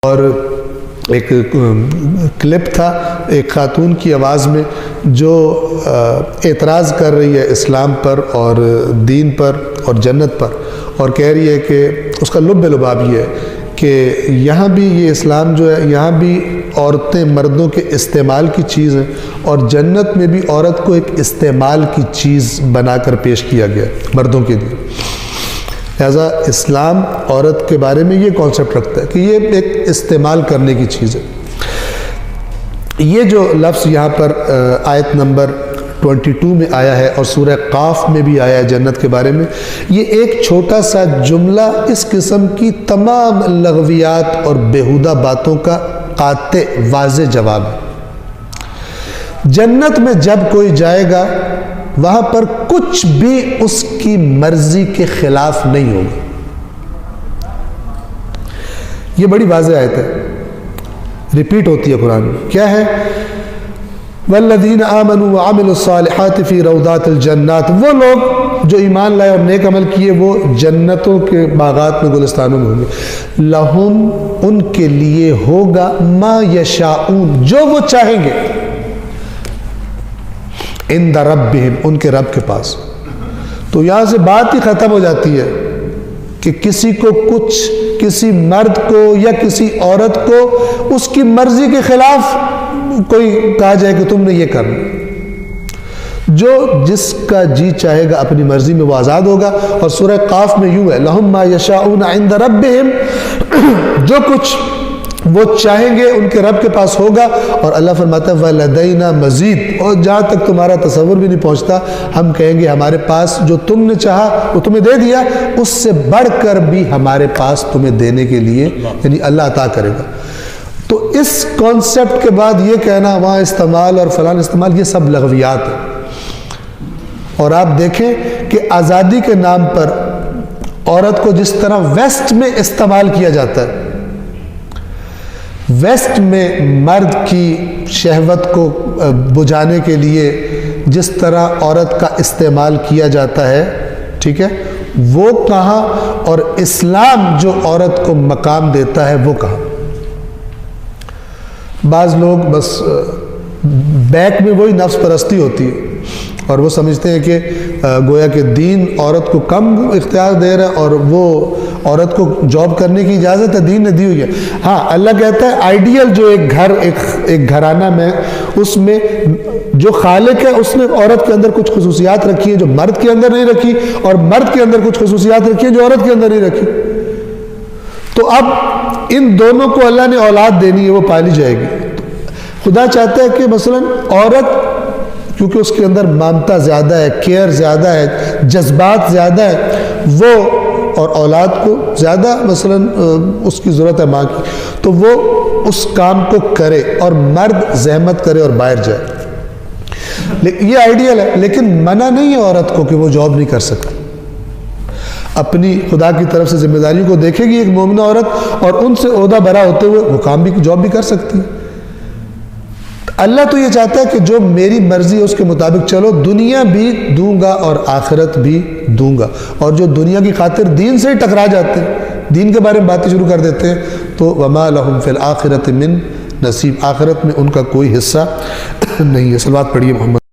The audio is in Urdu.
اور ایک کلپ تھا ایک خاتون کی آواز میں جو اعتراض کر رہی ہے اسلام پر اور دین پر اور جنت پر، اور کہہ رہی ہے کہ اس کا لب لباب یہ ہے کہ یہاں بھی یہ اسلام جو ہے یہاں بھی عورتیں مردوں کے استعمال کی چیز ہیں، اور جنت میں بھی عورت کو ایک استعمال کی چیز بنا کر پیش کیا گیا مردوں کے لیے۔ لہذا اسلام عورت کے بارے میں یہ کانسیپٹ رکھتا ہے کہ یہ ایک استعمال کرنے کی چیز ہے۔ یہ جو لفظ یہاں پر آیت نمبر 22 میں آیا ہے اور سورہ قاف میں بھی آیا ہے جنت کے بارے میں، یہ ایک چھوٹا سا جملہ اس قسم کی تمام لغویات اور بیہودہ باتوں کا قاطع واضح جواب ہے۔ جنت میں جب کوئی جائے گا وہاں پر کچھ بھی اس کی مرضی کے خلاف نہیں ہوگا۔ یہ بڑی واضح آیت ہے، ریپیٹ ہوتی ہے قرآن میں، کیا ہے؟ والذین آمنوا وعملوا الصالحات فی روضات الجنات، وہ لوگ جو ایمان لائے اور نیک عمل کیے وہ جنتوں کے باغات میں گلستانوں میں ہوں گے۔ لہم، ان کے لیے ہوگا ما یشاؤون، جو وہ چاہیں گے، عند ربہم، ان کے رب کے پاس۔ تو یہاں سے بات ہی ختم ہو جاتی ہے کہ کسی کو کچھ، کسی مرد کو یا کسی عورت کو اس کی مرضی کے خلاف کوئی کہا جائے کہ تم نے یہ کرنا۔ جو جس کا جی چاہے گا اپنی مرضی میں وہ آزاد ہوگا۔ اور سورہ قاف میں یوں ہے، لہم ما یشاؤون عند ربہم، جو کچھ وہ چاہیں گے ان کے رب کے پاس ہوگا۔ اور اللہ فرماتا ہے وَلَدَيْنَا مزید، اور جہاں تک تمہارا تصور بھی نہیں پہنچتا، ہم کہیں گے ہمارے پاس جو تم نے چاہا وہ تمہیں دے دیا، اس سے بڑھ کر بھی ہمارے پاس تمہیں دینے کے لیے، یعنی اللہ عطا کرے گا۔ تو اس کانسیپٹ کے بعد یہ کہنا وہاں استعمال اور فلان استعمال، یہ سب لغویات ہے۔ اور آپ دیکھیں کہ آزادی کے نام پر عورت کو جس طرح ویسٹ میں استعمال کیا جاتا ہے، ویسٹ میں مرد کی شہوت کو بجھانے کے لیے جس طرح عورت کا استعمال کیا جاتا ہے، ٹھیک ہے، وہ کہاں؟ اور اسلام جو عورت کو مقام دیتا ہے وہ کہاں؟ بعض لوگ بس بیک میں وہی نفس پرستی ہوتی ہے اور وہ سمجھتے ہیں کہ گویا کہ دین عورت کو کم اختیار دے رہا ہے اور وہ عورت کو جاب کرنے کی اجازت ہے، دین نے دی ہوئی ہے۔ ہاں، اللہ کہتا ہے آئیڈیل جو ایک گھر، ایک گھرانہ میں، اس میں جو خالق ہے اس نے عورت کے اندر کچھ خصوصیات رکھی ہیں جو مرد کے اندر نہیں رکھی، اور مرد کے اندر کچھ خصوصیات رکھی ہیں جو عورت کے اندر نہیں رکھی۔ تو اب ان دونوں کو اللہ نے اولاد دینی ہے، وہ پالی جائے گی۔ خدا چاہتا ہے کہ مثلا عورت کیونکہ اس کے اندر مامتا زیادہ ہے، کیئر زیادہ ہے، جذبات زیادہ ہے، وہ اور اولاد کو زیادہ مثلا اس کی ضرورت ہے ماں کی، تو وہ اس کام کو کرے اور مرد زحمت کرے اور باہر جائے۔ یہ آئیڈیل ہے، لیکن منع نہیں ہے عورت کو کہ وہ جاب نہیں کر سکتی۔ اپنی خدا کی طرف سے ذمہ داریوں کو دیکھے گی ایک مومنہ عورت، اور ان سے عہدہ برا ہوتے ہوئے وہ کام بھی، جاب بھی کر سکتی ہے۔ اللہ تو یہ چاہتا ہے کہ جو میری مرضی ہے اس کے مطابق چلو، دنیا بھی دوں گا اور آخرت بھی دوں گا۔ اور جو دنیا کی خاطر دین سے ہی ٹکرا جاتے ہیں، دین کے بارے میں باتیں شروع کر دیتے ہیں، تو وَمَا لَهُمْ فِي الْآخِرَةِ مِن نصیب، آخرت میں ان کا کوئی حصہ نہیں ہے۔ صلوات پڑھیے محمد۔